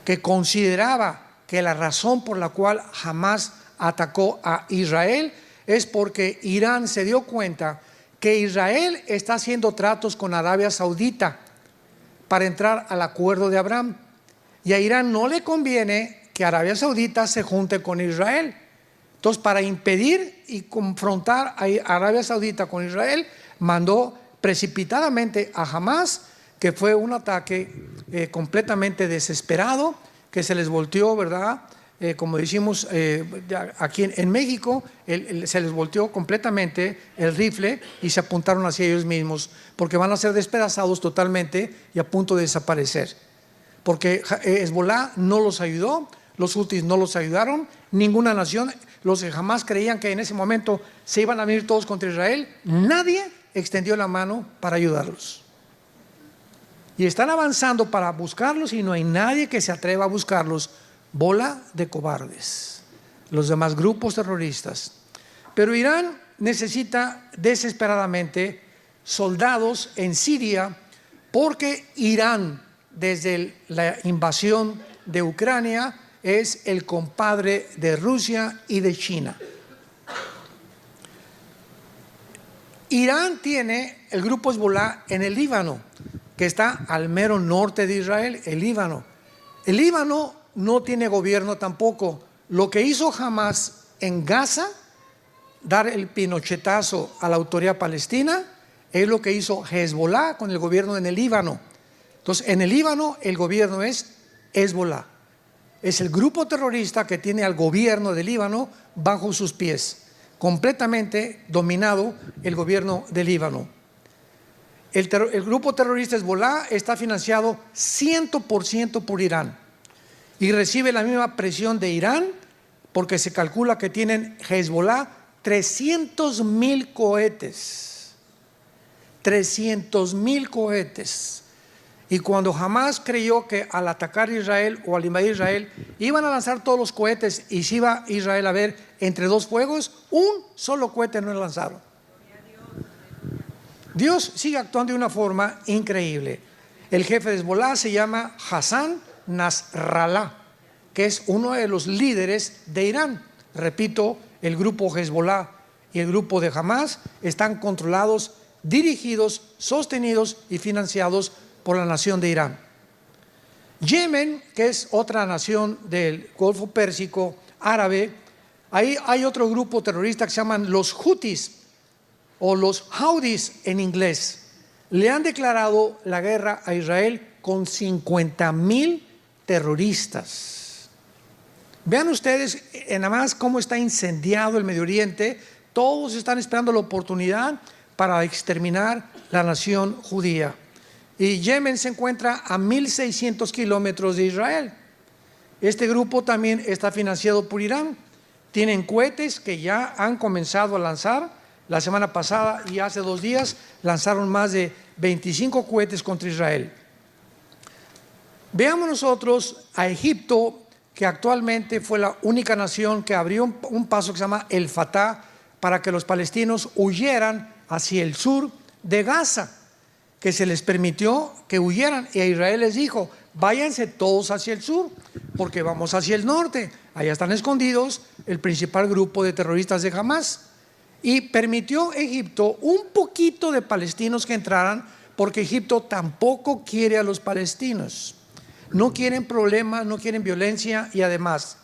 que consideraba que la razón por la cual Hamás atacó a Israel es porque Irán se dio cuenta que Israel está haciendo tratos con Arabia Saudita para entrar al acuerdo de Abraham, y a Irán no le conviene que Arabia Saudita se junte con Israel. Entonces, para impedir y confrontar a Arabia Saudita con Israel, mandó precipitadamente a Hamás, que fue un ataque completamente desesperado, que se les volteó, ¿verdad? Como decimos aquí en México, se les volteó completamente el rifle y se apuntaron hacia ellos mismos, porque van a ser despedazados totalmente y a punto de desaparecer. Porque Hezbollah no los ayudó, los hutis no los ayudaron, ninguna nación, los que jamás creían que en ese momento se iban a venir todos contra Israel, nadie extendió la mano para ayudarlos. Y están avanzando para buscarlos y no hay nadie que se atreva a buscarlos. Bola de cobardes, los demás grupos terroristas. Pero Irán necesita desesperadamente soldados en Siria, porque Irán, desde la invasión de Ucrania, es el compadre de Rusia y de China. Irán tiene el grupo Hezbollah en el Líbano, que está al mero norte de Israel, el Líbano. El Líbano no tiene gobierno tampoco. Lo que hizo Hamás en Gaza, dar el pinochetazo a la autoridad palestina, es lo que hizo Hezbollah con el gobierno en el Líbano. Entonces, en el Líbano el gobierno es Hezbollah. Es el grupo terrorista que tiene al gobierno del Líbano bajo sus pies, completamente dominado el gobierno del Líbano. El grupo terrorista Hezbollah está financiado 100% por Irán y recibe la misma presión de Irán, porque se calcula que tienen Hezbollah 300,000 cohetes. 300,000 cohetes. Y cuando Hamás creyó que al atacar Israel o al invadir Israel iban a lanzar todos los cohetes y se iba Israel a ver entre dos fuegos, un solo cohete no lanzaron. Dios sigue actuando de una forma increíble. El jefe de Hezbollah se llama Hassan Nasrallah, que es uno de los líderes de Irán. Repito, el grupo Hezbollah y el grupo de Hamás están controlados, dirigidos, sostenidos y financiados por la nación de Irán. Yemen, que es otra nación del Golfo Pérsico árabe, ahí hay otro grupo terrorista que se llaman los Hutis o los Houthis en inglés. Le han declarado la guerra a Israel con 50,000 terroristas. Vean ustedes nada más cómo está incendiado el Medio Oriente. Todos están esperando la oportunidad para exterminar la nación judía. Y Yemen se encuentra a 1,600 kilómetros de Israel. Este grupo también está financiado por Irán. Tienen cohetes que ya han comenzado a lanzar. La semana pasada y hace 2 días lanzaron más de 25 cohetes contra Israel. Veamos nosotros a Egipto, que actualmente fue la única nación que abrió un paso que se llama el Fatah para que los palestinos huyeran hacia el sur de Gaza, que se les permitió que huyeran, y a Israel les dijo: váyanse todos hacia el sur, porque vamos hacia el norte, allá están escondidos el principal grupo de terroristas de Hamás. Y permitió Egipto un poquito de palestinos que entraran, porque Egipto tampoco quiere a los palestinos. No quieren problemas, no quieren violencia, y además,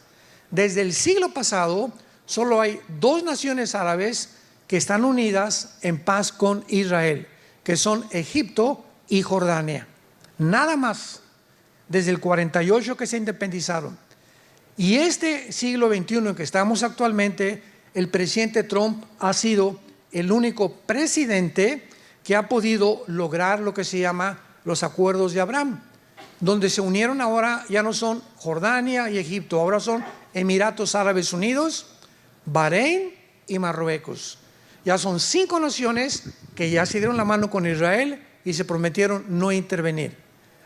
desde el siglo pasado, solo hay 2 naciones árabes que están unidas en paz con Israel, que son Egipto y Jordania. Nada más, desde el 48 que se independizaron. Y este siglo XXI en que estamos actualmente, el presidente Trump ha sido el único presidente que ha podido lograr lo que se llama los acuerdos de Abraham, donde se unieron ahora, ya no son Jordania y Egipto, ahora son Emiratos Árabes Unidos, Bahrein y Marruecos. Ya son 5 naciones que ya se dieron la mano con Israel y se prometieron no intervenir.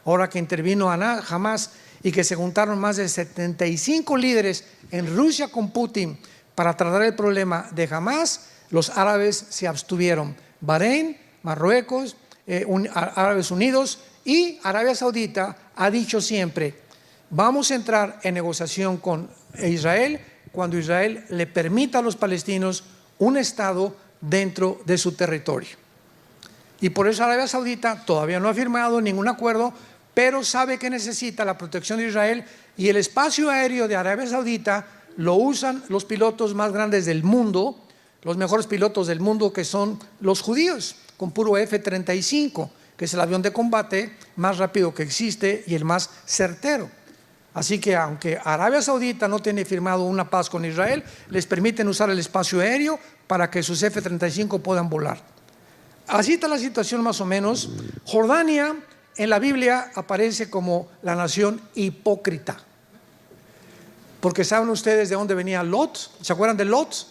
Ahora que intervino Hamás y que se juntaron más de 75 líderes en Rusia con Putin para tratar el problema de Hamás, los árabes se abstuvieron. Bahrein, Marruecos, Árabes Unidos y Arabia Saudita ha dicho siempre Vamos a entrar en negociación con Israel cuando Israel le permita a los palestinos un Estado dentro de su territorio. Y por eso Arabia Saudita todavía no ha firmado ningún acuerdo, pero sabe que necesita la protección de Israel, y el espacio aéreo de Arabia Saudita lo usan los pilotos más grandes del mundo, los mejores pilotos del mundo, que son los judíos, con puro F-35, que es el avión de combate más rápido que existe y el más certero. Así que aunque Arabia Saudita no tiene firmado una paz con Israel, les permiten usar el espacio aéreo para que sus F-35 puedan volar. Así está la situación más o menos. Jordania en la Biblia aparece como la nación hipócrita. Porque ¿saben ustedes de dónde venía Lot? ¿Se acuerdan de Lot?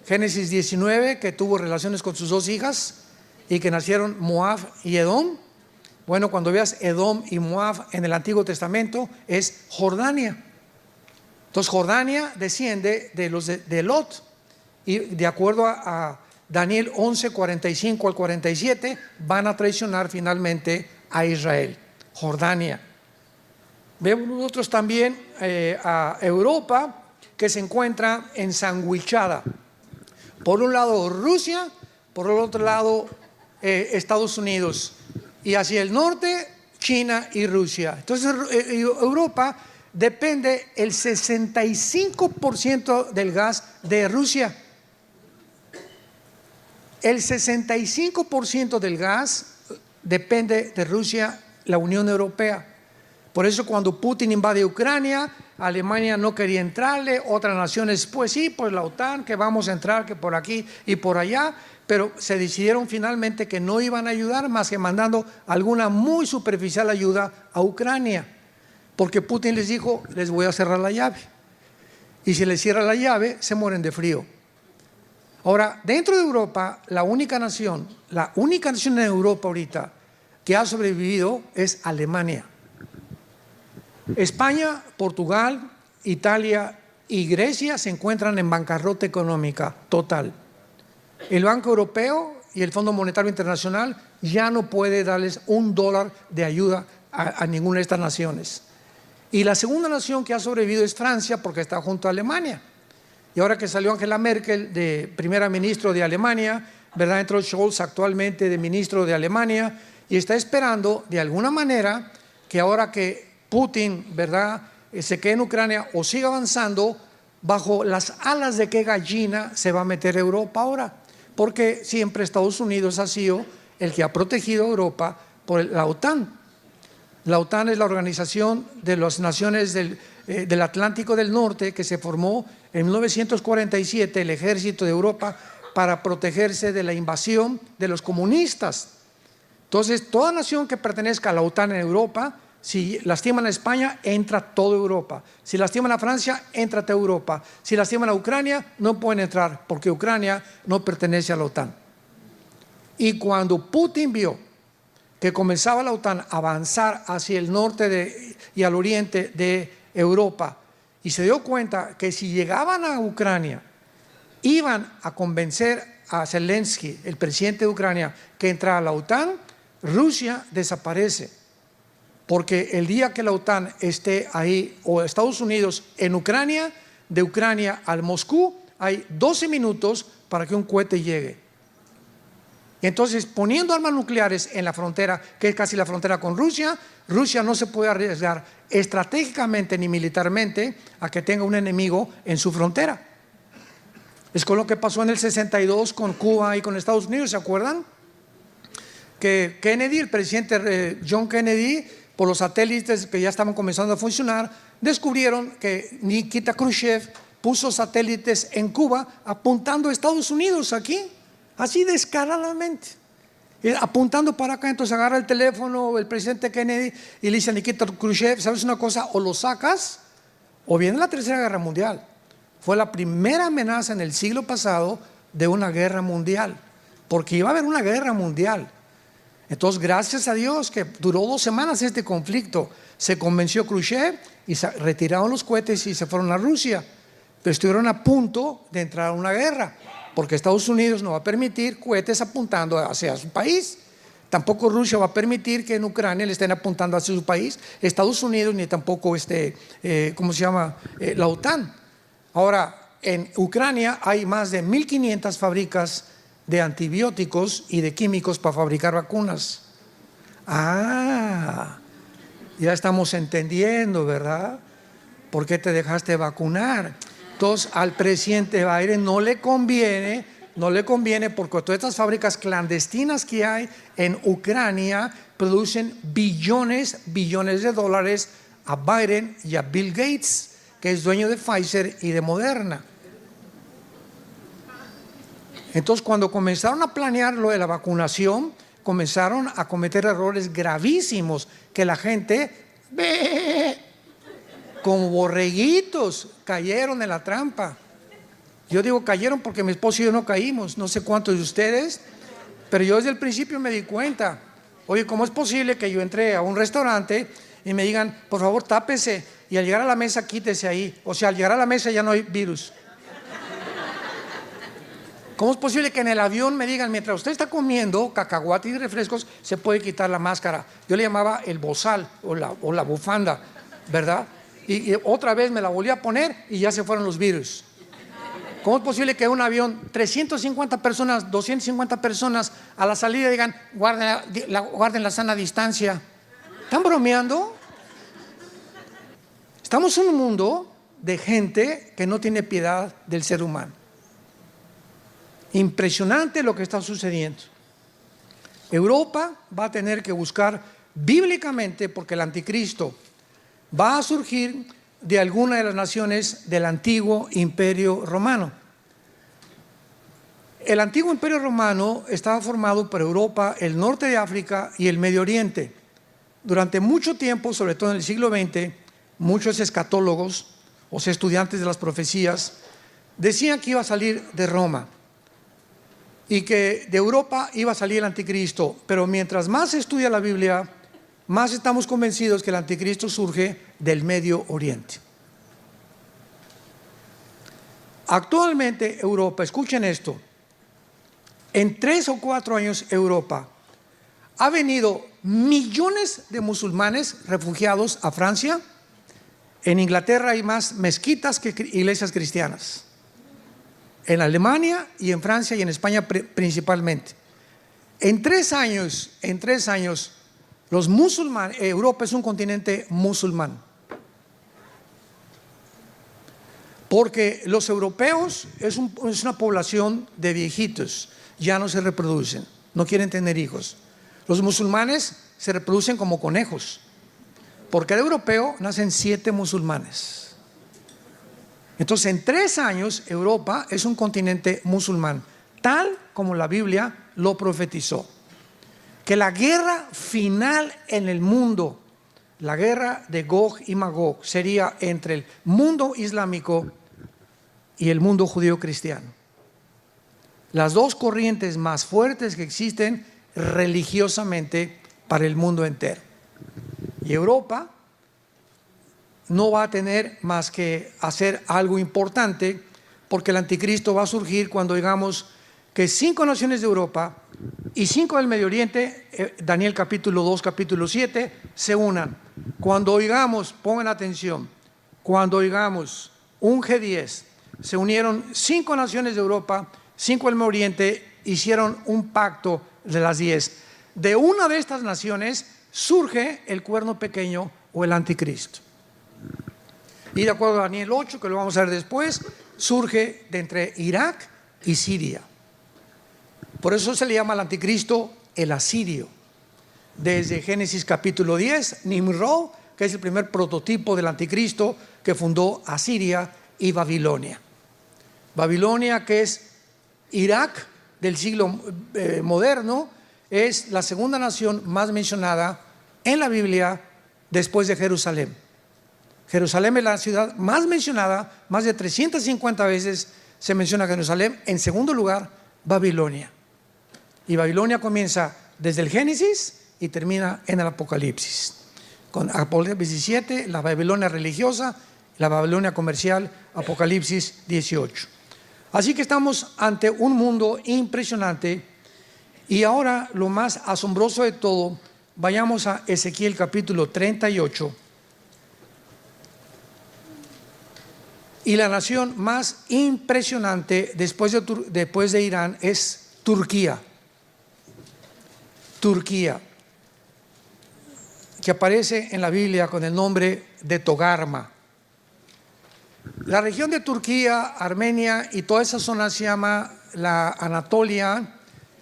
Génesis 19, que tuvo relaciones con sus dos hijas y que nacieron Moab y Edom. Bueno, cuando veas Edom y Moab en el Antiguo Testamento, es Jordania. Entonces Jordania desciende de los de Lot, y de acuerdo a Daniel 11, 45 al 47, van a traicionar finalmente a Israel. Jordania. Vemos nosotros también a Europa, que se encuentra ensanguichada. Por un lado Rusia, por el otro lado Estados Unidos, y hacia el norte China y Rusia. Entonces Europa depende el 65% del gas de Rusia. El 65% del gas depende de Rusia, la Unión Europea. Por eso cuando Putin invade Ucrania, Alemania no quería entrarle, otras naciones, pues sí, pues la OTAN, que vamos a entrar, que por aquí y por allá, pero se decidieron finalmente que no iban a ayudar más que mandando alguna muy superficial ayuda a Ucrania, porque Putin les dijo, les voy a cerrar la llave, y si les cierra la llave, se mueren de frío. Ahora, dentro de Europa, la única nación en Europa ahorita que ha sobrevivido es Alemania. España, Portugal, Italia y Grecia se encuentran en bancarrota económica total. El Banco Europeo y el Fondo Monetario Internacional ya no puede darles $1 de ayuda a ninguna de estas naciones. Y la segunda nación que ha sobrevivido es Francia, porque está junto a Alemania. Y ahora que salió Angela Merkel de primera ministra de Alemania, ¿verdad? Entró Scholz actualmente de ministro de Alemania, y está esperando de alguna manera que ahora que Putin, ¿verdad?, se quede en Ucrania o siga avanzando, bajo las alas de qué gallina se va a meter Europa ahora, porque siempre Estados Unidos ha sido el que ha protegido a Europa por la OTAN. La OTAN es la organización de las naciones del Atlántico del Norte, que se formó en 1947, el ejército de Europa, para protegerse de la invasión de los comunistas. Entonces, toda nación que pertenezca a la OTAN en Europa, si lastiman a España, entra toda Europa. Si lastiman a Francia, entra toda Europa. Si lastiman a Ucrania, no pueden entrar, porque Ucrania no pertenece a la OTAN. Y cuando Putin vio que comenzaba la OTAN a avanzar hacia el norte y al oriente de Europa, y se dio cuenta que si llegaban a Ucrania, iban a convencer a Zelensky, el presidente de Ucrania, que entrara a la OTAN, Rusia desaparece. Porque el día que la OTAN esté ahí, o Estados Unidos en Ucrania, de Ucrania al Moscú, hay 12 minutos para que un cohete llegue. Entonces, poniendo armas nucleares en la frontera, que es casi la frontera con Rusia, Rusia no se puede arriesgar estratégicamente ni militarmente a que tenga un enemigo en su frontera. Es con lo que pasó en el 62 con Cuba y con Estados Unidos, ¿se acuerdan? Que Kennedy, el presidente John Kennedy, por los satélites que ya estaban comenzando a funcionar, descubrieron que Nikita Khrushchev puso satélites en Cuba apuntando a Estados Unidos aquí, así descaradamente, apuntando para acá. Entonces agarra el teléfono el presidente Kennedy y le dice a Nikita Khrushchev, ¿sabes una cosa? O lo sacas o viene la Tercera Guerra Mundial. Fue la primera amenaza en el siglo pasado de una guerra mundial, porque iba a haber una guerra mundial. Entonces, gracias a Dios que duró 2 semanas este conflicto, se convenció Khrushchev y se retiraron los cohetes y se fueron a Rusia. Pero estuvieron a punto de entrar a una guerra, porque Estados Unidos no va a permitir cohetes apuntando hacia su país. Tampoco Rusia va a permitir que en Ucrania le estén apuntando hacia su país, Estados Unidos, ni tampoco la OTAN. Ahora, en Ucrania hay más de 1.500 fábricas de antibióticos y de químicos para fabricar vacunas. Ya estamos entendiendo, ¿verdad? ¿Por qué te dejaste vacunar? Entonces, al presidente Biden no le conviene porque todas estas fábricas clandestinas que hay en Ucrania producen billones de dólares a Biden y a Bill Gates, que es dueño de Pfizer y de Moderna. Entonces, cuando comenzaron a planear lo de la vacunación, comenzaron a cometer errores gravísimos que la gente, como borreguitos, cayeron en la trampa. Yo digo cayeron porque mi esposo y yo no caímos, no sé cuántos de ustedes, pero yo desde el principio me di cuenta. Oye, ¿cómo es posible que yo entré a un restaurante y me digan, por favor, tápese, y al llegar a la mesa quítese ahí? O sea, al llegar a la mesa ya no hay virus. ¿Cómo es posible que en el avión me digan, mientras usted está comiendo cacahuate y refrescos, se puede quitar la máscara? Yo le llamaba el bozal o la bufanda, ¿verdad? Y otra vez me la volví a poner y ya se fueron los virus. ¿Cómo es posible que en un avión 350 personas, 250 personas a la salida digan, guarden la sana distancia? ¿Están bromeando? Estamos en un mundo de gente que no tiene piedad del ser humano. Impresionante lo que está sucediendo. Europa va a tener que buscar bíblicamente, porque el anticristo va a surgir de alguna de las naciones del antiguo imperio romano. El antiguo imperio romano estaba formado por Europa, el norte de África y el Medio Oriente. Durante mucho tiempo, sobre todo en el siglo XX, muchos escatólogos, o sea, estudiantes de las profecías, decían que iba a salir de Roma y que de Europa iba a salir el anticristo. Pero mientras más se estudia la Biblia, más estamos convencidos que el anticristo surge del Medio Oriente. Actualmente Europa, escuchen esto, en 3 o 4 años Europa ha venido millones de musulmanes refugiados a Francia. En Inglaterra hay más mezquitas que iglesias cristianas. En Alemania y en Francia y en España principalmente. En 3 años, los musulmanes, Europa es un continente musulmán. Porque los europeos es una población de viejitos, ya no se reproducen, no quieren tener hijos. Los musulmanes se reproducen como conejos. Por cada europeo nacen 7 musulmanes. Entonces, en 3 años, Europa es un continente musulmán, tal como la Biblia lo profetizó. Que la guerra final en el mundo, la guerra de Gog y Magog, sería entre el mundo islámico y el mundo judío cristiano. Las dos corrientes más fuertes que existen religiosamente para el mundo entero. Y Europa no va a tener más que hacer algo importante, porque el anticristo va a surgir cuando digamos que 5 naciones de Europa y 5 del Medio Oriente, Daniel capítulo 2, capítulo 7, se unan. Cuando oigamos, pongan atención, cuando oigamos un G10, se unieron 5 naciones de Europa, 5 del Medio Oriente, hicieron un pacto de las 10. De una de estas naciones surge el cuerno pequeño o el anticristo. Y de acuerdo a Daniel 8, que lo vamos a ver después, surge de entre Irak y Siria. Por eso se le llama al anticristo el asirio. Desde Génesis capítulo 10, Nimrod, que es el primer prototipo del anticristo que fundó Asiria y Babilonia. Babilonia, que es Irak del siglo moderno, es la segunda nación más mencionada en la Biblia después de Jerusalén. Jerusalén es la ciudad más mencionada, más de 350 veces se menciona Jerusalén. En segundo lugar, Babilonia. Y Babilonia comienza desde el Génesis y termina en el Apocalipsis. Con Apocalipsis 17, la Babilonia religiosa, la Babilonia comercial, Apocalipsis 18. Así que estamos ante un mundo impresionante Y ahora lo más asombroso de todo, vayamos a Ezequiel capítulo 38. Y la nación más impresionante después de Irán es Turquía. Turquía, que aparece en la Biblia con el nombre de Togarma. La región de Turquía, Armenia y toda esa zona se llama la Anatolia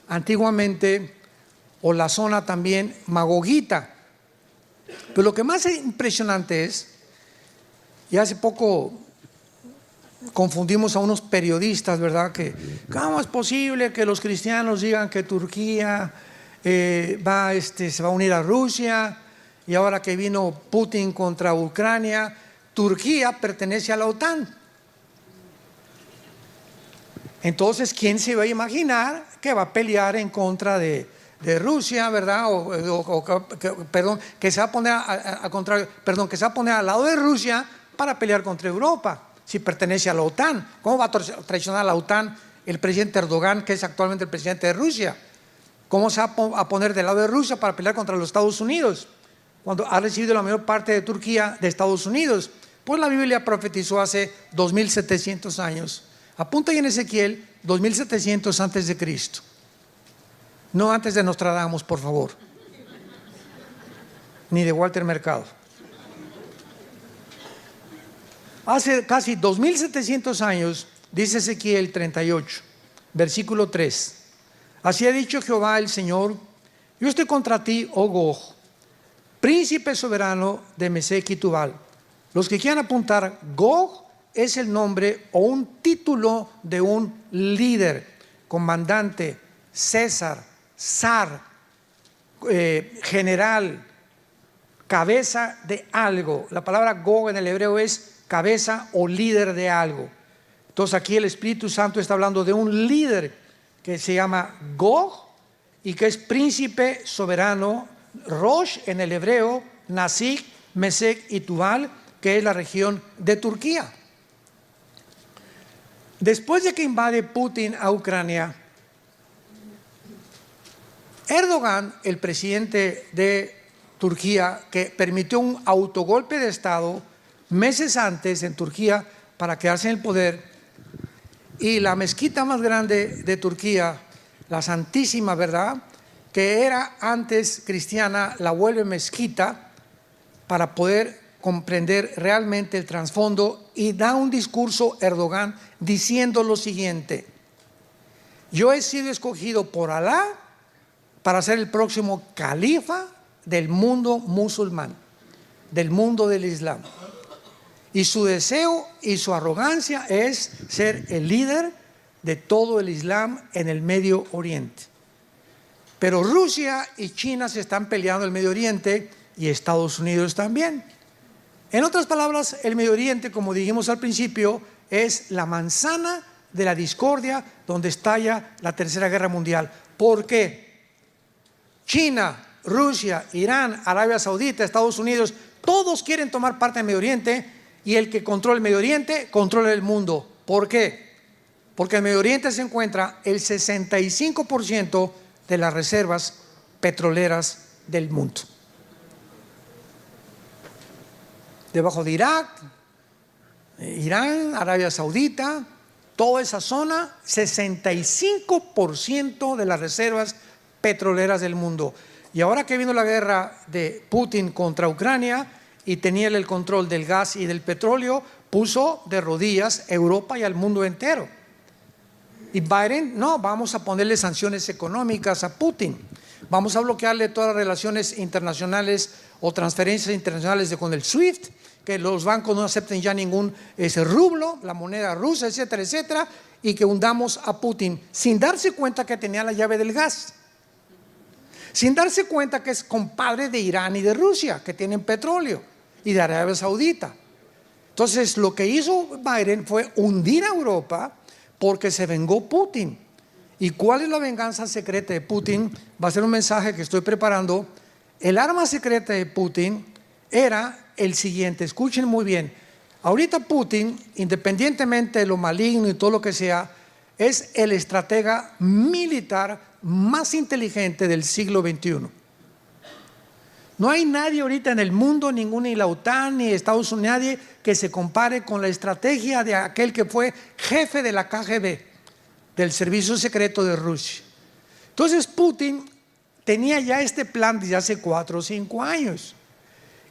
antiguamente, o la zona también Magogita. Pero lo que más impresionante es, y hace poco confundimos a unos periodistas, ¿verdad? Que ¿cómo es posible que los cristianos digan que Turquía se va a unir a Rusia? Y ahora que vino Putin contra Ucrania, Turquía pertenece a la OTAN. Entonces, ¿quién se va a imaginar que va a pelear en contra de Rusia, ¿verdad? Que se va a poner que se va a poner al lado de Rusia para pelear contra Europa, si pertenece a la OTAN. ¿Cómo va a traicionar a la OTAN el presidente Erdogan, que es actualmente el presidente de Rusia? ¿Cómo se va a poner del lado de Rusia para pelear contra los Estados Unidos, cuando ha recibido la mayor parte de Turquía de Estados Unidos? Pues la Biblia profetizó hace 2700 años. Apunta ahí en Ezequiel, 2700 antes de Cristo. No antes de Nostradamus, por favor. Ni de Walter Mercado. Hace casi 2700 años, dice Ezequiel 38, versículo 3. Así ha dicho Jehová el Señor: yo estoy contra ti, oh Gog, príncipe soberano de Mesec y Tubal. Los que quieran apuntar, Gog es el nombre o un título de un líder, comandante, César, zar, general, cabeza de algo. La palabra Gog en el hebreo es cabeza o líder de algo. Entonces aquí el Espíritu Santo está hablando de un líder que se llama Gog y que es príncipe soberano, Rosh en el hebreo, Nasik, Mesec y Tubal, que es la región de Turquía. Después de que invade Putin a Ucrania, Erdogan, el presidente de Turquía, que permitió un autogolpe de Estado meses antes en Turquía para quedarse en el poder, y la mezquita más grande de Turquía, la Santísima, ¿verdad?, que era antes cristiana, la vuelve mezquita para poder comprender realmente el trasfondo, y da un discurso Erdogan diciendo lo siguiente: yo he sido escogido por Alá para ser el próximo califa del mundo musulmán, del mundo del Islam, y su deseo y su arrogancia es ser el líder de todo el Islam en el Medio Oriente. Pero Rusia y China se están peleando en el Medio Oriente, y Estados Unidos también. En otras palabras, el Medio Oriente, como dijimos al principio, es la manzana de la discordia donde estalla la Tercera Guerra Mundial. ¿Por qué? China, Rusia, Irán, Arabia Saudita, Estados Unidos, todos quieren tomar parte del Medio Oriente, y el que controla el Medio Oriente controla el mundo. ¿Por qué? Porque en el Medio Oriente se encuentra el 65% de las reservas petroleras del mundo. Debajo de Irak, Irán, Arabia Saudita, toda esa zona, 65% de las reservas petroleras del mundo. Y ahora que vino la guerra de Putin contra Ucrania y tenía el control del gas y del petróleo, puso de rodillas a Europa y al mundo entero. Y Biden: no, vamos a ponerle sanciones económicas a Putin, vamos a bloquearle todas las relaciones internacionales o transferencias internacionales con el SWIFT, que los bancos no acepten ya ningún rublo, la moneda rusa, etcétera, etcétera, y que hundamos a Putin, sin darse cuenta que tenía la llave del gas, sin darse cuenta que es compadre de Irán y de Rusia, que tienen petróleo, y de Arabia Saudita. Entonces, lo que hizo Biden fue hundir a Europa, porque se vengó Putin. ¿Y cuál es la venganza secreta de Putin? Va a ser un mensaje que estoy preparando. El arma secreta de Putin era el siguiente, escuchen muy bien. Ahorita Putin, independientemente de lo maligno y todo lo que sea, es el estratega militar más inteligente del siglo XXI. No hay nadie ahorita en el mundo, ni la OTAN, ni Estados Unidos, nadie que se compare con la estrategia de aquel que fue jefe de la KGB, del servicio secreto de Rusia. Entonces Putin tenía ya este plan desde hace 4 o 5 años.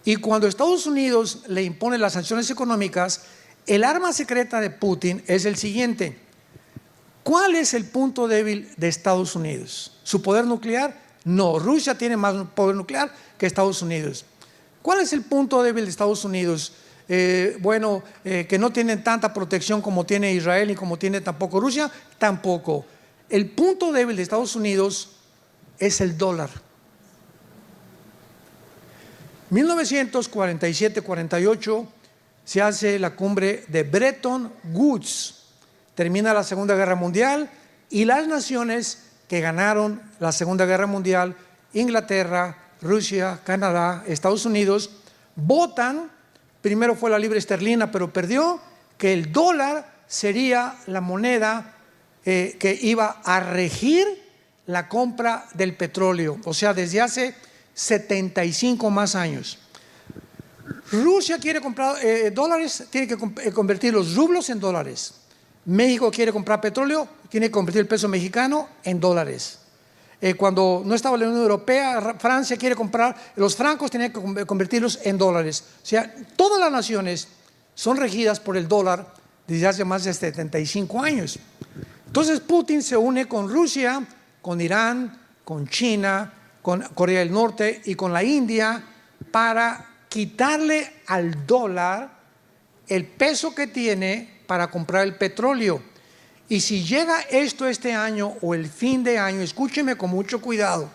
Y cuando Estados Unidos le impone las sanciones económicas, el arma secreta de Putin es el siguiente. ¿Cuál es el punto débil de Estados Unidos? ¿Su poder nuclear? No, Rusia tiene más poder nuclear que Estados Unidos. ¿Cuál es el punto débil de Estados Unidos? Que no tienen tanta protección como tiene Israel y como tiene tampoco Rusia, tampoco. El punto débil de Estados Unidos es el dólar. 1947-48 se hace la cumbre de Bretton Woods. Termina la Segunda Guerra Mundial y las naciones que ganaron la Segunda Guerra Mundial, Inglaterra, Rusia, Canadá, Estados Unidos, votan, primero fue la libra esterlina, pero perdió, que el dólar sería la moneda que iba a regir la compra del petróleo, o sea, desde hace 75 más años. Rusia quiere comprar dólares, tiene que convertir los rublos en dólares. México quiere comprar petróleo, tiene que convertir el peso mexicano en dólares. Cuando no estaba la Unión Europea, Francia quiere comprar los francos, tiene que convertirlos en dólares. O sea, todas las naciones son regidas por el dólar desde hace más de 75 años. Entonces Putin se une con Rusia, con Irán, con China, con Corea del Norte y con la India para quitarle al dólar el peso que tiene para comprar el petróleo. Y si llega esto este año o el fin de año, escúcheme con mucho cuidado,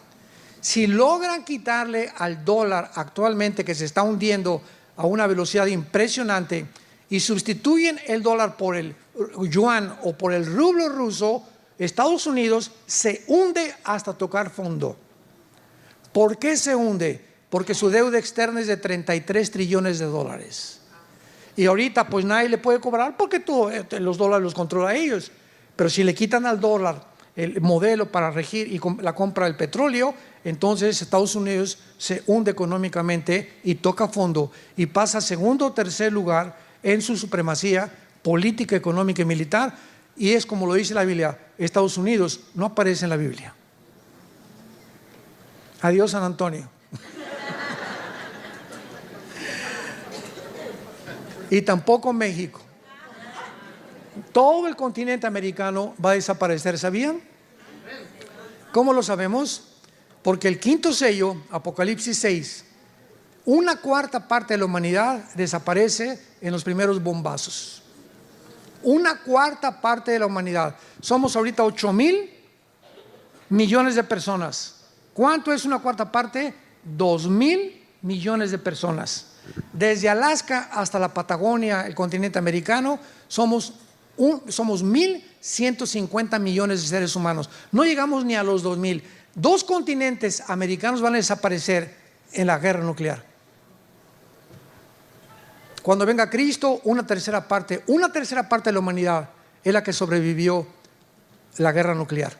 si logran quitarle al dólar actualmente que se está hundiendo a una velocidad impresionante y sustituyen el dólar por el yuan o por el rublo ruso, Estados Unidos se hunde hasta tocar fondo. ¿Por qué se hunde? Porque su deuda externa es de 33 trillones de dólares. Y ahorita pues nadie le puede cobrar porque los dólares los controla ellos. Pero si le quitan al dólar el modelo para regir y la compra del petróleo, entonces Estados Unidos se hunde económicamente y toca fondo y pasa a segundo o tercer lugar en su supremacía política, económica y militar. Y es como lo dice la Biblia, Estados Unidos no aparece en la Biblia. Adiós, San Antonio. Y tampoco México. Todo el continente americano va a desaparecer, ¿sabían? ¿Cómo lo sabemos? Porque el quinto sello, Apocalipsis 6, 1/4 parte de la humanidad desaparece en los primeros bombazos. 1/4 parte de la humanidad. Somos ahorita 8,000 millones de personas. ¿Cuánto es 1/4 parte? 2,000 millones de personas. Desde Alaska hasta la Patagonia, el continente americano, somos 1,150 millones de seres humanos. No llegamos ni a los 2,000. 2 continentes americanos van a desaparecer en la guerra nuclear. Cuando venga Cristo, una tercera parte de la humanidad es la que sobrevivió la guerra nuclear,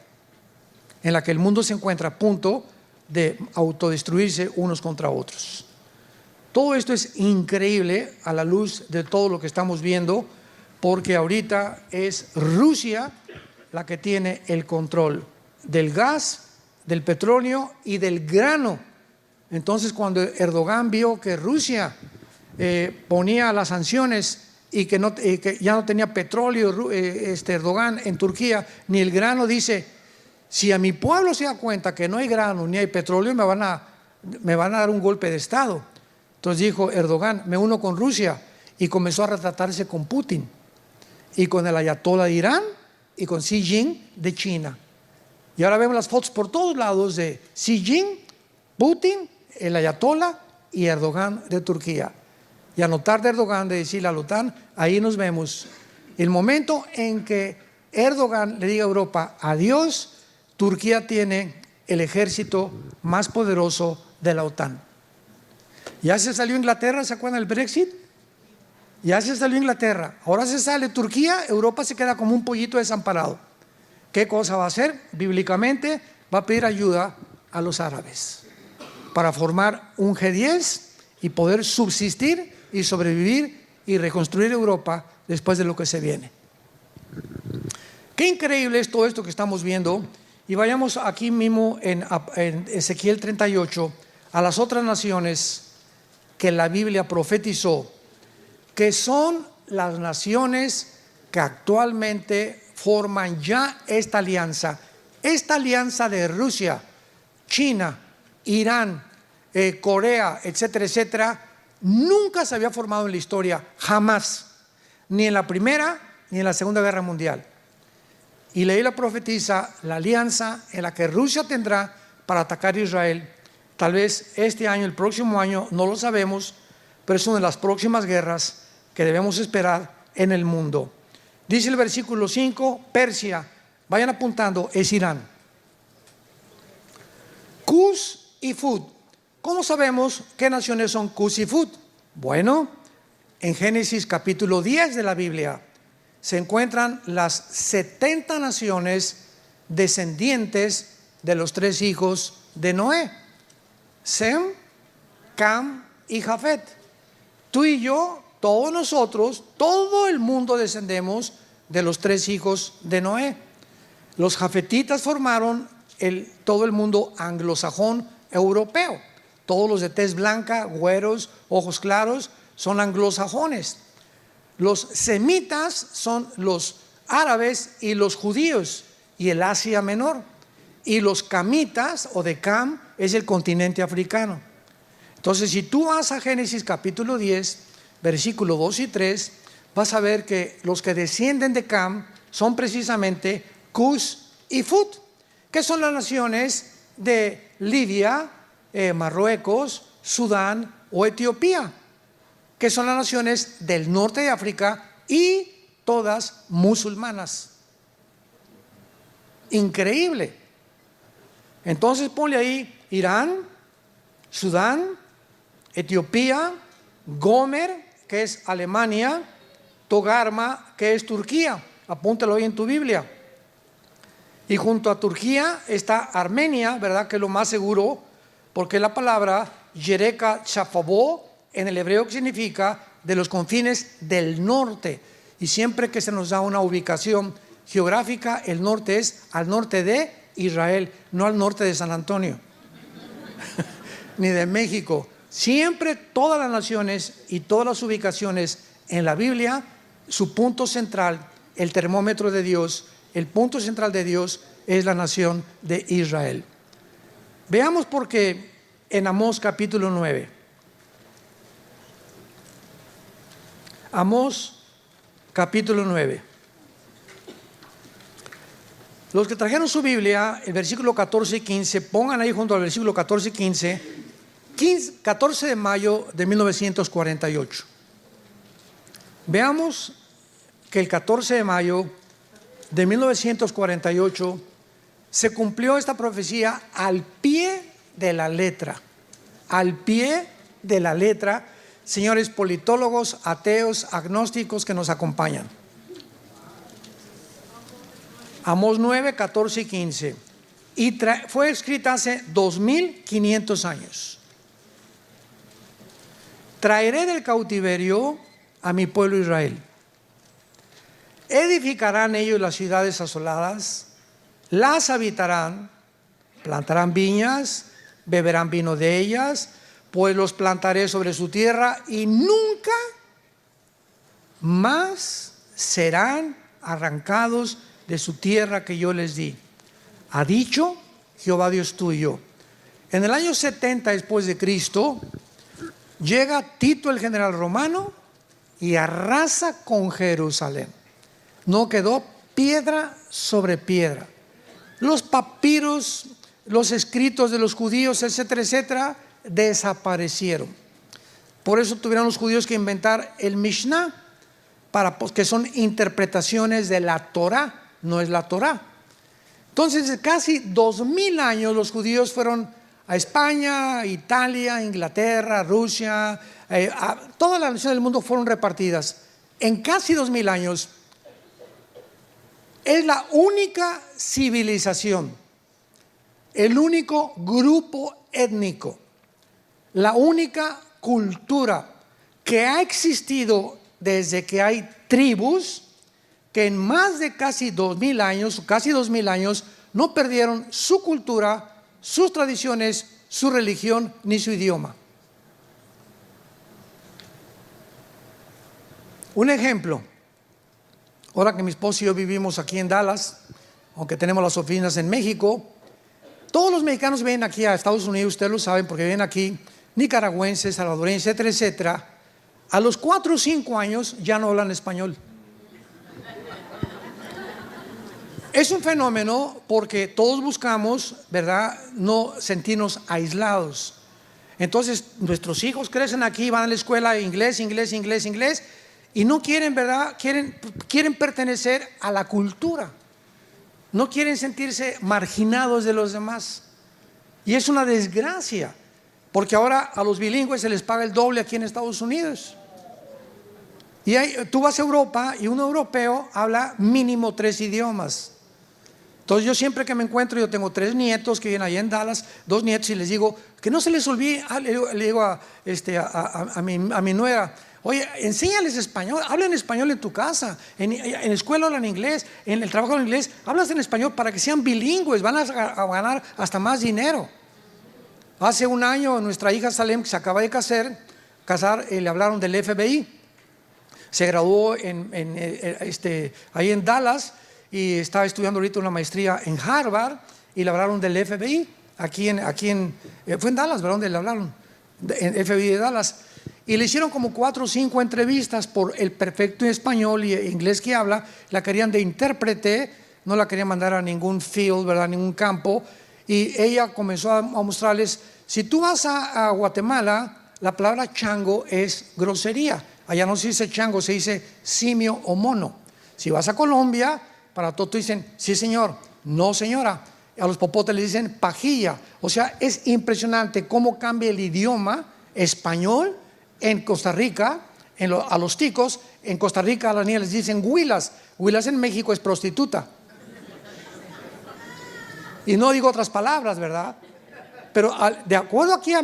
en la que el mundo se encuentra a punto de autodestruirse unos contra otros. Todo esto es increíble a la luz de todo lo que estamos viendo, porque ahorita es Rusia la que tiene el control del gas, del petróleo y del grano. Entonces, cuando Erdogan vio que Rusia ponía las sanciones y que ya no tenía petróleo Erdogan en Turquía, ni el grano, dice: si a mi pueblo se da cuenta que no hay grano ni hay petróleo, me van a dar un golpe de Estado. Entonces dijo Erdogan: me uno con Rusia, y comenzó a retratarse con Putin y con el ayatollah de Irán y con Xi Jinping de China. Y ahora vemos las fotos por todos lados de Xi Jinping, Putin, el ayatollah y Erdogan de Turquía. Y a notar de Erdogan de decirle a la OTAN: ahí nos vemos. El momento en que Erdogan le diga a Europa adiós, Turquía tiene el ejército más poderoso de la OTAN. Ya se salió Inglaterra, ¿se acuerdan del Brexit? Ya se salió Inglaterra, ahora se sale Turquía, Europa se queda como un pollito desamparado. ¿qué cosa va a hacer? Bíblicamente va a pedir ayuda a los árabes para formar un G10 y poder subsistir y sobrevivir y reconstruir Europa después de lo que se viene. Qué increíble es todo esto que estamos viendo. Y vayamos aquí mismo en Ezequiel 38 a las otras naciones que la Biblia profetizó, que son las naciones que actualmente forman ya esta alianza de Rusia, China, Irán, Corea, etcétera, etcétera. Nunca se había formado en la historia, jamás, ni en la Primera ni en la Segunda Guerra Mundial. Y la Biblia profetiza la alianza en la que Rusia tendrá para atacar a Israel. Tal vez este año, el próximo año, no lo sabemos, pero es una de las próximas guerras que debemos esperar en el mundo. Dice el versículo 5, Persia, vayan apuntando, es Irán. Cus y Fut. ¿Cómo sabemos qué naciones son Cus y Fut? Bueno, en Génesis capítulo 10 de la Biblia se encuentran las 70 naciones descendientes de los 3 hijos de Noé: Sem, Cam y Jafet. Tú y yo, todos nosotros, todo el mundo descendemos de los 3 hijos de Noé. Los jafetitas formaron todo el mundo anglosajón europeo. Todos los de tez blanca, güeros, ojos claros, son anglosajones. Los semitas son los árabes y los judíos y el Asia Menor. Y los camitas o de Cam es el continente africano. Entonces, si tú vas a Génesis capítulo 10, versículo 2 y 3, vas a ver que los que descienden de Cam son precisamente Cus y Fut, que son las naciones de Libia, Marruecos, Sudán o Etiopía, que son las naciones del norte de África y todas musulmanas. Increíble. Entonces ponle ahí Irán, Sudán, Etiopía, Gomer, que es Alemania, Togarma, que es Turquía. Apúntalo ahí en tu Biblia. Y junto a Turquía está Armenia, ¿verdad? Que es lo más seguro, porque la palabra Yereka Chafabó en el hebreo que significa de los confines del norte. Y siempre que se nos da una ubicación geográfica, el norte es al norte de Israel, no al norte de San Antonio ni de México. Siempre todas las naciones y todas las ubicaciones en la Biblia, su punto central, el termómetro de Dios, el punto central de Dios es la nación de Israel. Veamos por qué en Amós capítulo 9. Amós capítulo 9. Los que trajeron su Biblia, el versículo 14 y 15, pongan ahí junto al versículo 14 y 15, 14 de mayo de 1948. Veamos que el 14 de mayo de 1948 se cumplió esta profecía al pie de la letra. Al pie de la letra, señores politólogos, ateos, agnósticos que nos acompañan. Amós 9, 14 y 15. Y fue escrita hace 2500 años. Traeré del cautiverio a mi pueblo Israel. Edificarán ellos las ciudades asoladas, las habitarán, plantarán viñas, beberán vino de ellas, pues los plantaré sobre su tierra y nunca más serán arrancados de su tierra que yo les di. Ha dicho Jehová Dios tuyo. En el año 70 después de Cristo, llega Tito el general romano y arrasa con Jerusalén. No quedó piedra sobre piedra. Los papiros, los escritos de los judíos, etcétera, etcétera, desaparecieron. Por eso tuvieron los judíos que inventar el Mishnah, que son interpretaciones de la Torah, no es la Torah. Entonces, casi 2000 años los judíos fueron a España, Italia, Inglaterra, Rusia, todas las naciones del mundo fueron repartidas. En casi 2000 años, es la única civilización, el único grupo étnico, la única cultura que ha existido desde que hay tribus, que en más de casi 2000 años, no perdieron su cultura, sus tradiciones, su religión ni su idioma. Un ejemplo, ahora que mi esposo y yo vivimos aquí en Dallas, aunque tenemos las oficinas en México, todos los mexicanos vienen aquí a Estados Unidos, ustedes lo saben porque vienen aquí, nicaragüenses, salvadoreños, etcétera, etcétera. A los 4 o 5 años ya no hablan español. Es un fenómeno porque todos buscamos, ¿verdad?, no sentirnos aislados. Entonces nuestros hijos crecen aquí, van a la escuela inglés, y no quieren, ¿verdad?, quieren pertenecer a la cultura. No quieren sentirse marginados de los demás. Y es una desgracia, porque ahora a los bilingües se les paga el doble aquí en Estados Unidos. Y tú vas a Europa y un europeo habla mínimo 3 idiomas. Entonces yo siempre que me encuentro, yo tengo 3 nietos que viven allá en Dallas, 2 nietos, y les digo, que no se les olvide, le digo a mi nuera, oye, enséñales español, hablen español en tu casa, en la escuela hablan inglés, en el trabajo hablan inglés, hablas en español para que sean bilingües, van a ganar hasta más dinero. Hace un año nuestra hija Salem, que se acaba de casar, le hablaron del FBI, se graduó ahí en Dallas, y está estudiando ahorita una maestría en Harvard, y le hablaron del FBI, fue en Dallas, ¿verdad? Donde le hablaron, en FBI de Dallas, y le hicieron como 4 o 5 entrevistas por el perfecto español y inglés que habla. La querían de intérprete, no la querían mandar a ningún field, ¿verdad?, ningún campo, y ella comenzó a mostrarles, si tú vas a Guatemala, la palabra chango es grosería, allá no se dice chango, se dice simio o mono. Si vas a Colombia, para todo dicen, sí señor, no señora. A los popotes les dicen pajilla. O sea, es impresionante cómo cambia el idioma español en Costa Rica, a los ticos. En Costa Rica a las niñas les dicen huilas. Huilas en México es prostituta. Y no digo otras palabras, ¿verdad? Pero de acuerdo aquí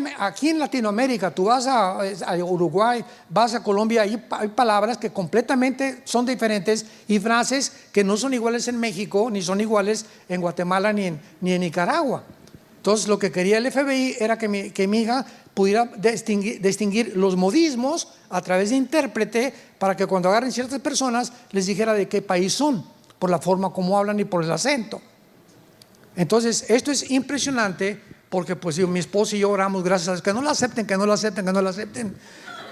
en Latinoamérica, tú vas a Uruguay, vas a Colombia, hay palabras que completamente son diferentes y frases que no son iguales en México, ni son iguales en Guatemala, ni en Nicaragua. Entonces lo que quería el FBI era que mi hija pudiera distinguir los modismos a través de intérprete, para que cuando agarren ciertas personas les dijera de qué país son, por la forma como hablan y por el acento. Entonces esto es impresionante, porque pues mi esposo y yo oramos, gracias a Dios, que no la acepten,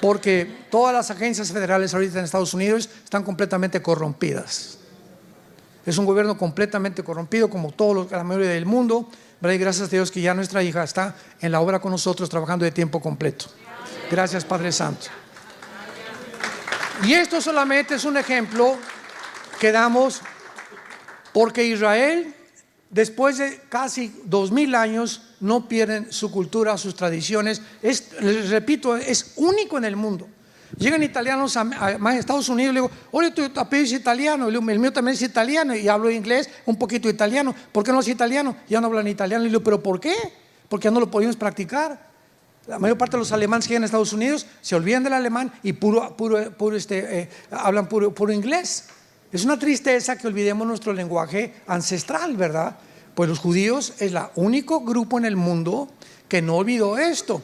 porque todas las agencias federales ahorita en Estados Unidos están completamente corrompidas. Es un gobierno completamente corrompido, como la mayoría del mundo, ¿verdad? Y gracias a Dios que ya nuestra hija está en la obra con nosotros, trabajando de tiempo completo. Gracias, Padre Santo. Y esto solamente es un ejemplo que damos, porque Israel, después de casi 2000 años, no pierden su cultura, sus tradiciones. Les repito, es único en el mundo. Llegan italianos a Estados Unidos y le digo, oye, tu apellido es italiano, el mío también es italiano, y hablo inglés, un poquito italiano. ¿Por qué no es italiano? Ya no hablan italiano. Y le digo, ¿pero por qué? Porque ya no lo podemos practicar. La mayor parte de los alemanes que llegan a Estados Unidos se olvidan del alemán y hablan puro inglés. Es una tristeza que olvidemos nuestro lenguaje ancestral, ¿verdad? Pues los judíos es el único grupo en el mundo que no olvidó esto.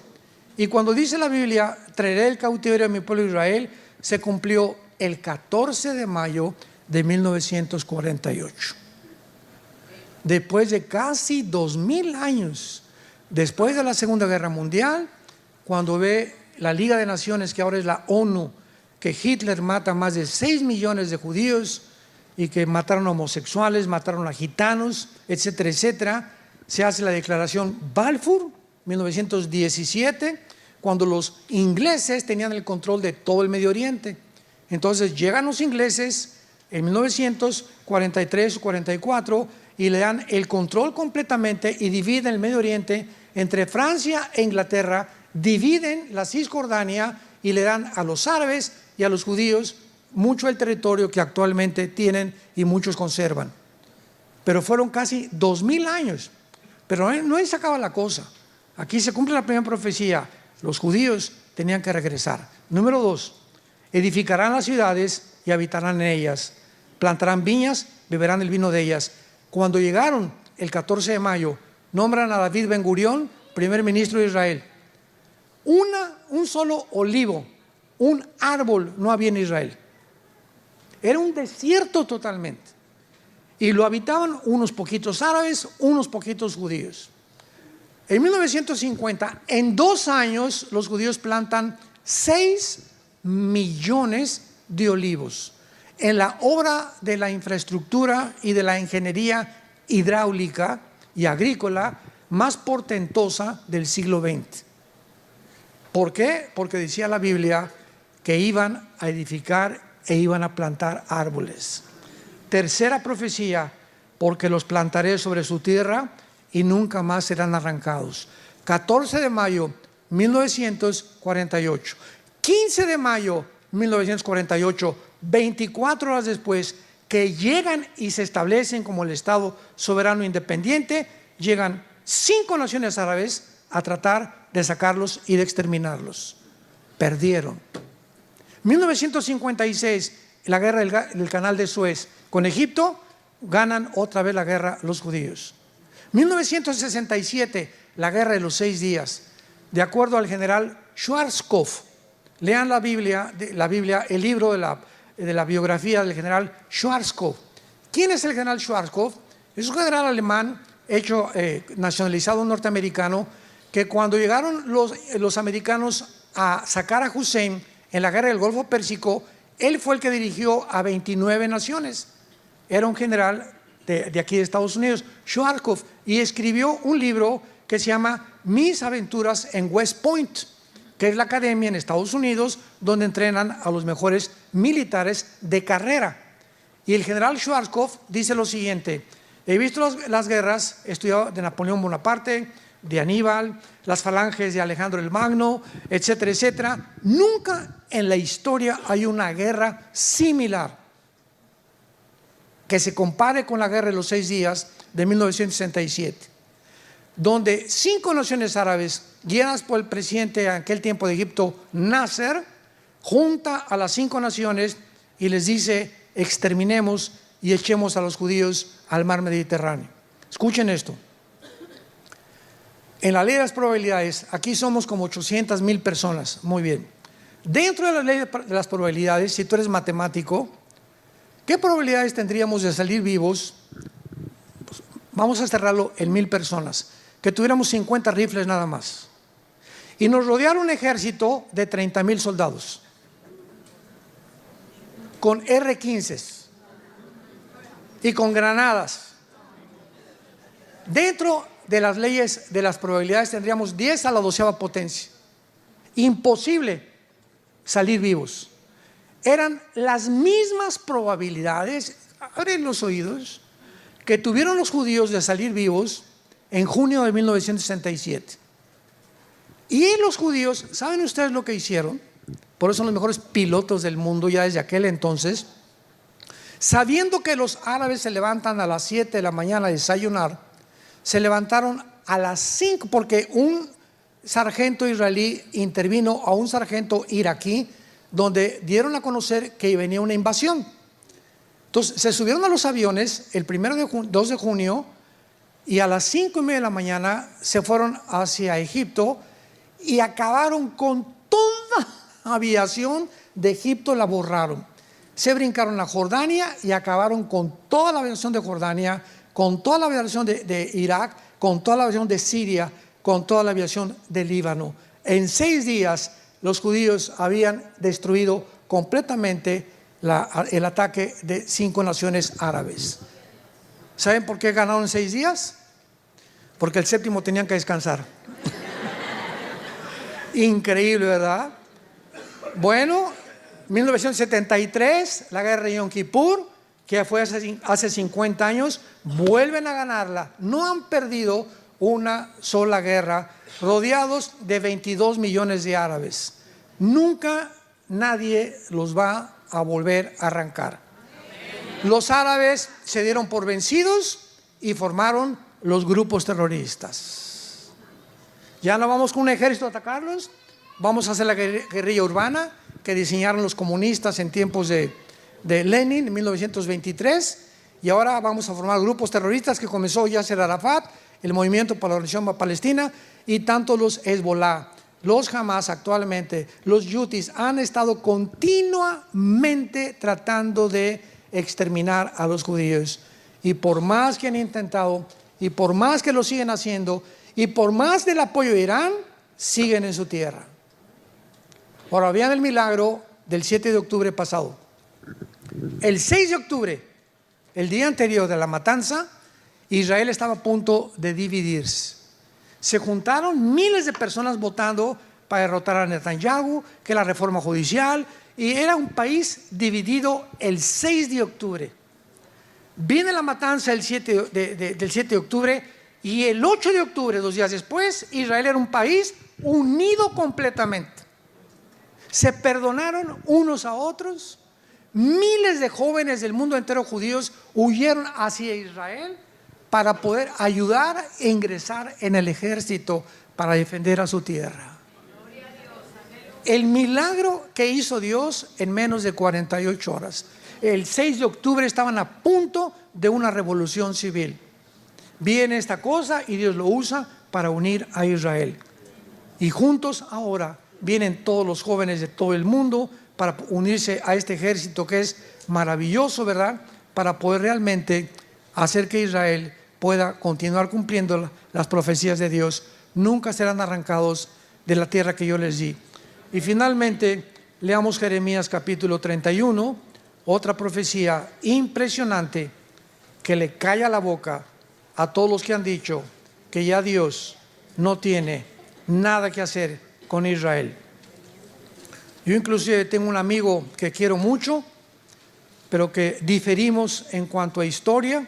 Y cuando dice la Biblia, traeré el cautiverio a mi pueblo Israel, se cumplió el 14 de mayo de 1948. Después de casi 2000 años, después de la Segunda Guerra Mundial, cuando ve la Liga de Naciones, que ahora es la ONU, que Hitler mata a más de 6 millones de judíos, y que mataron a homosexuales, mataron a gitanos, etcétera, etcétera, se hace la declaración Balfour, 1917, cuando los ingleses tenían el control de todo el Medio Oriente. Entonces llegan los ingleses en 1943 o 44 y le dan el control completamente y dividen el Medio Oriente entre Francia e Inglaterra, dividen la Cisjordania y le dan a los árabes y a los judíos mucho el territorio que actualmente tienen y muchos conservan. Pero fueron casi 2000 años. Pero no ahí se acaba la cosa. Aquí se cumple la primera profecía. Los judíos tenían que regresar. Número 2, edificarán las ciudades y habitarán en ellas. Plantarán viñas, beberán el vino de ellas. Cuando llegaron el 14 de mayo, nombran a David Ben Gurión primer ministro de Israel. Un solo olivo, un árbol no había en Israel. Era un desierto totalmente. Y lo habitaban unos poquitos árabes, unos poquitos judíos. En 1950, en 2 años, los judíos plantan 6 millones de olivos en la obra de la infraestructura y de la ingeniería hidráulica y agrícola más portentosa del siglo XX. ¿Por qué? Porque decía la Biblia que iban a edificar e iban a plantar árboles. Tercera profecía, porque los plantaré sobre su tierra y nunca más serán arrancados. 14 de mayo 1948. 15 de mayo 1948, 24 horas después, que llegan y se establecen como el Estado soberano independiente, llegan 5 naciones árabes a tratar de sacarlos y de exterminarlos. Perdieron. 1956, la guerra del Canal de Suez con Egipto, ganan otra vez la guerra los judíos. 1967, la guerra de los 6 días, de acuerdo al general Schwarzkopf. Lean la Biblia, el libro de la biografía del general Schwarzkopf. ¿Quién es el general Schwarzkopf? Es un general alemán nacionalizado norteamericano, que cuando llegaron los americanos a sacar a Hussein en la guerra del Golfo Pérsico, él fue el que dirigió a 29 naciones. Era un general de aquí de Estados Unidos, Schwarzkopf, y escribió un libro que se llama Mis aventuras en West Point, que es la academia en Estados Unidos donde entrenan a los mejores militares de carrera. Y el general Schwarzkopf dice lo siguiente: he visto las guerras, he estudiado de Napoleón Bonaparte, de Aníbal, las falanges de Alejandro el Magno, etcétera, etcétera. Nunca en la historia hay una guerra similar que se compare con la guerra de los 6 días de 1967, donde 5 naciones árabes, guiadas por el presidente en aquel tiempo de Egipto, Nasser, junta a las 5 naciones y les dice: exterminemos y echemos a los judíos al mar Mediterráneo. Escuchen esto. En la ley de las probabilidades, aquí somos como 800,000 personas. Muy bien. Dentro de la ley de las probabilidades, si tú eres matemático, ¿qué probabilidades tendríamos de salir vivos? Pues vamos a cerrarlo en 1000 personas. Que tuviéramos 50 rifles nada más. Y nos rodeara un ejército de 30,000 soldados. Con R-15s. Y con granadas. Dentro de las leyes de las probabilidades tendríamos 10 a la 12ª potencia. Imposible salir vivos. Eran las mismas probabilidades, abren los oídos, que tuvieron los judíos de salir vivos en junio de 1967. Y los judíos, ¿saben ustedes lo que hicieron? Por eso son los mejores pilotos del mundo ya desde aquel entonces. Sabiendo que los árabes se levantan a las 7 de la mañana a desayunar, se levantaron a las 5 porque un sargento israelí intervino a un sargento iraquí, donde dieron a conocer que venía una invasión. Entonces se subieron a los aviones el 2 de junio y a las 5:30 de la mañana se fueron hacia Egipto y acabaron con toda la aviación de Egipto, la borraron. Se brincaron a Jordania y acabaron con toda la aviación de Jordania, con toda la aviación de Irak, con toda la aviación de Siria, con toda la aviación de Líbano. En 6 días los judíos habían destruido completamente el ataque de 5 naciones árabes. ¿Saben por qué ganaron en 6 días? Porque el 7º tenían que descansar. Increíble, ¿verdad? Bueno, 1973, la guerra de Yom Kippur, que fue hace 50 años, vuelven a ganarla. No han perdido una sola guerra, rodeados de 22 millones de árabes. Nunca nadie los va a volver a arrancar. Los árabes se dieron por vencidos y formaron los grupos terroristas. Ya no vamos con un ejército a atacarlos, vamos a hacer la guerrilla urbana que diseñaron los comunistas en tiempos de Lenin en 1923, y ahora vamos a formar grupos terroristas que comenzó Yasser Arafat, el Movimiento para la Liberación Palestina, y tanto los Hezbollah, los Hamas actualmente, los Houthis han estado continuamente tratando de exterminar a los judíos. Y por más que han intentado, y por más que lo siguen haciendo, y por más del apoyo de Irán, siguen en su tierra. Ahora vean el milagro del 7 de octubre pasado. El 6 de octubre, el día anterior de la matanza, Israel estaba a punto de dividirse. Se juntaron miles de personas votando para derrotar a Netanyahu, que la reforma judicial, y era un país dividido el 6 de octubre. Viene la matanza del 7 de octubre, y el 8 de octubre, 2 días después, Israel era un país unido completamente. Se perdonaron unos a otros. Miles de jóvenes del mundo entero judíos huyeron hacia Israel para poder ayudar e ingresar en el ejército para defender a su tierra. El milagro que hizo Dios en menos de 48 horas. El 6 de octubre estaban a punto de una revolución civil. Viene esta cosa y Dios lo usa para unir a Israel. Y juntos ahora vienen todos los jóvenes de todo el mundo para unirse a este ejército que es maravilloso, ¿verdad? Para poder realmente hacer que Israel pueda continuar cumpliendo las profecías de Dios. Nunca serán arrancados de la tierra que yo les di. Y finalmente, leamos Jeremías capítulo 31, otra profecía impresionante que le calla la boca a todos los que han dicho que ya Dios no tiene nada que hacer con Israel. Yo inclusive tengo un amigo que quiero mucho, pero que diferimos en cuanto a historia,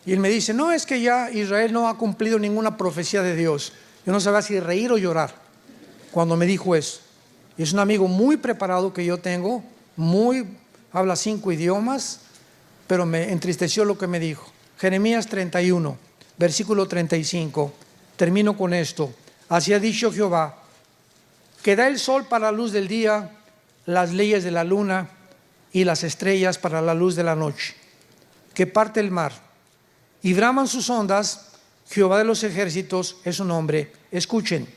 y él me dice, no, es que ya Israel no ha cumplido ninguna profecía de Dios. Yo no sabía si reír o llorar cuando me dijo eso. Y es un amigo muy preparado que yo tengo, habla 5 idiomas, pero me entristeció lo que me dijo. Jeremías 31, versículo 35, termino con esto. Así ha dicho Jehová, que da el sol para la luz del día, las leyes de la luna y las estrellas para la luz de la noche, que parte el mar y braman sus ondas. Jehová de los ejércitos es su nombre. Escuchen,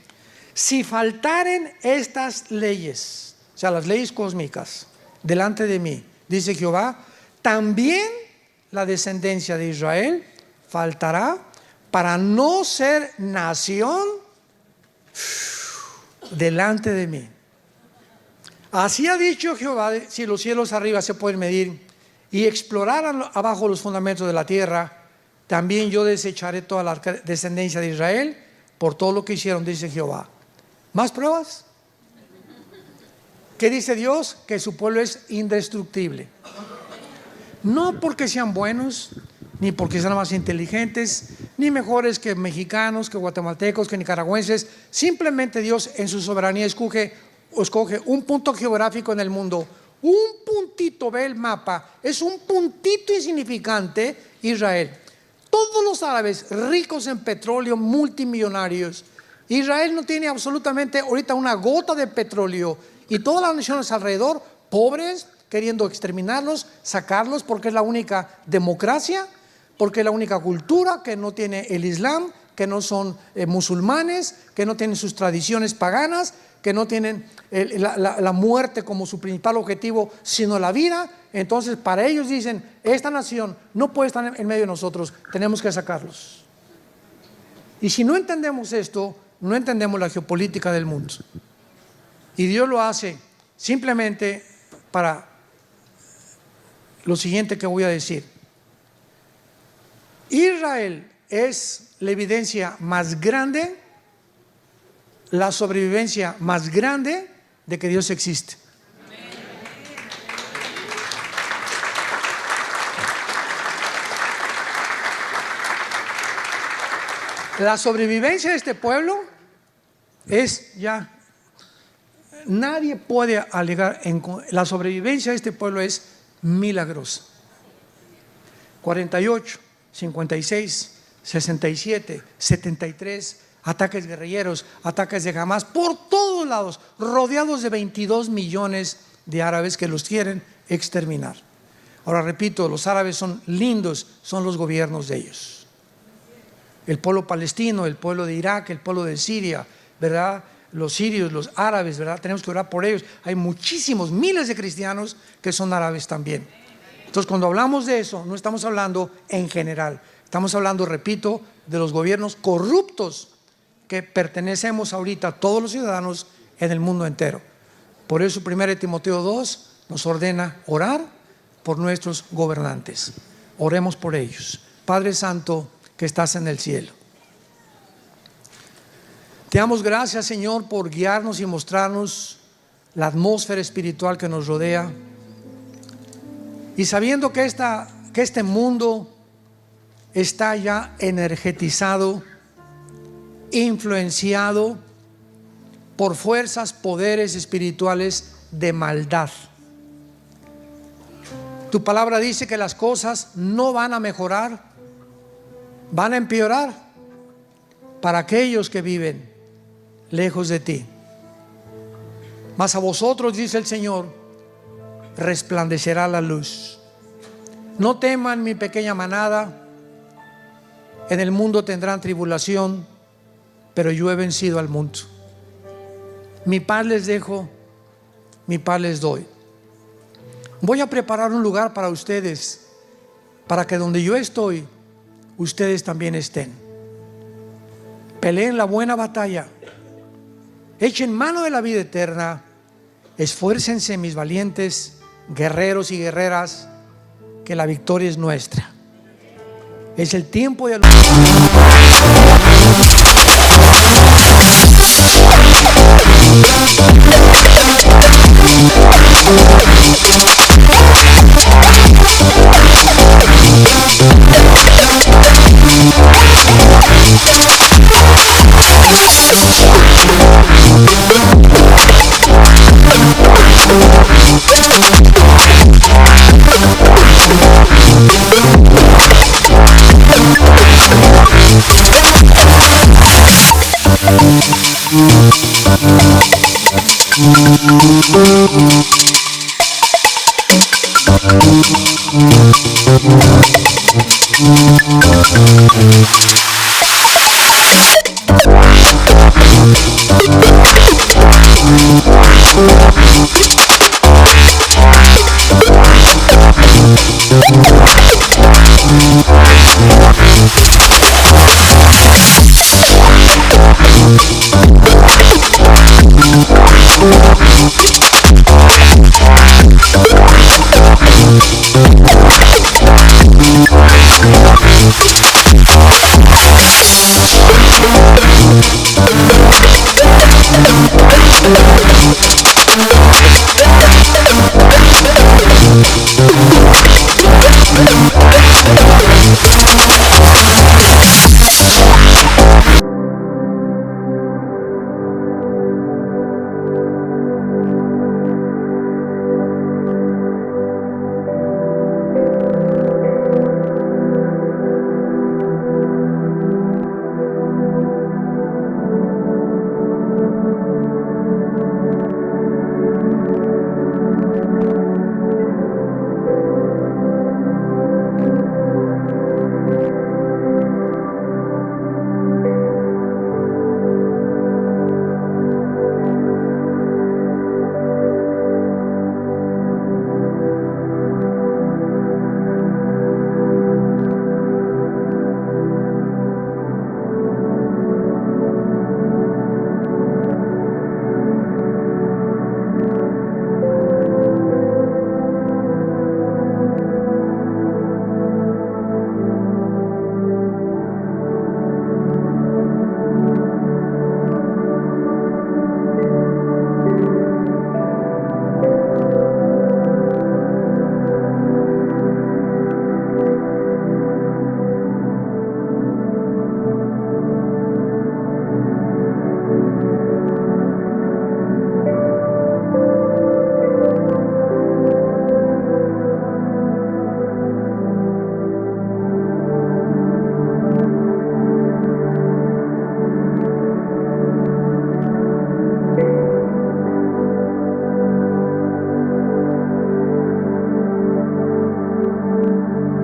si faltaren estas leyes, o sea, las leyes cósmicas, delante de mí, dice Jehová, también la descendencia de Israel faltará para no ser nación delante de mí. Así ha dicho Jehová, si los cielos arriba se pueden medir y exploraran abajo los fundamentos de la tierra, también yo desecharé toda la descendencia de Israel por todo lo que hicieron, dice Jehová. ¿Más pruebas? ¿Qué dice Dios? Que su pueblo es indestructible. No porque sean buenos, ni porque sean más inteligentes, ni mejores que mexicanos, que guatemaltecos, que nicaragüenses. Simplemente Dios en su soberanía escoge un punto geográfico en el mundo. Un puntito, ve el mapa, es un puntito insignificante, Israel. Todos los árabes ricos en petróleo, multimillonarios. Israel no tiene absolutamente ahorita una gota de petróleo. Y todas las naciones alrededor, pobres, queriendo exterminarlos, sacarlos, porque es la única democracia, porque es la única cultura que no tiene el Islam, que no son musulmanes, que no tienen sus tradiciones paganas, que no tienen la muerte como su principal objetivo, sino la vida. Entonces para ellos dicen, esta nación no puede estar en medio de nosotros, tenemos que sacarlos. Y si no entendemos esto, no entendemos la geopolítica del mundo. Y Dios lo hace simplemente para lo siguiente que voy a decir. Israel es la evidencia más grande, la sobrevivencia más grande de que Dios existe. La sobrevivencia de este pueblo es ya nadie puede alegar, la sobrevivencia de este pueblo es milagrosa. 48, 56, 67, 73, ataques guerrilleros, ataques de Hamas, por todos lados, rodeados de 22 millones de árabes que los quieren exterminar. Ahora repito, los árabes son lindos, son los gobiernos de ellos. El pueblo palestino, el pueblo de Irak, el pueblo de Siria, ¿verdad? Los sirios, los árabes, ¿verdad? Tenemos que orar por ellos. Hay muchísimos, miles de cristianos que son árabes también. Entonces, cuando hablamos de eso, no estamos hablando en general. Estamos hablando, repito, de los gobiernos corruptos que pertenecemos ahorita a todos los ciudadanos en el mundo entero. Por eso 1 Timoteo 2 nos ordena orar por nuestros gobernantes. Oremos por ellos. Padre Santo que estás en el cielo, te damos gracias, Señor, por guiarnos y mostrarnos la atmósfera espiritual que nos rodea. Y sabiendo que este mundo está ya energetizado, influenciado por fuerzas, poderes espirituales de maldad. Tu palabra dice que las cosas no van a mejorar, van a empeorar para aquellos que viven lejos de ti. Mas a vosotros, dice el Señor, resplandecerá la luz. No teman, mi pequeña manada, en el mundo tendrán tribulación, pero yo he vencido al mundo. Mi paz les dejo, mi paz les doy. Voy a preparar un lugar para ustedes, para que donde yo estoy, ustedes también estén. Peleen la buena batalla, echen mano de la vida eterna, esfuércense, mis valientes guerreros y guerreras, que la victoria es nuestra. Es el tiempo de Thank you.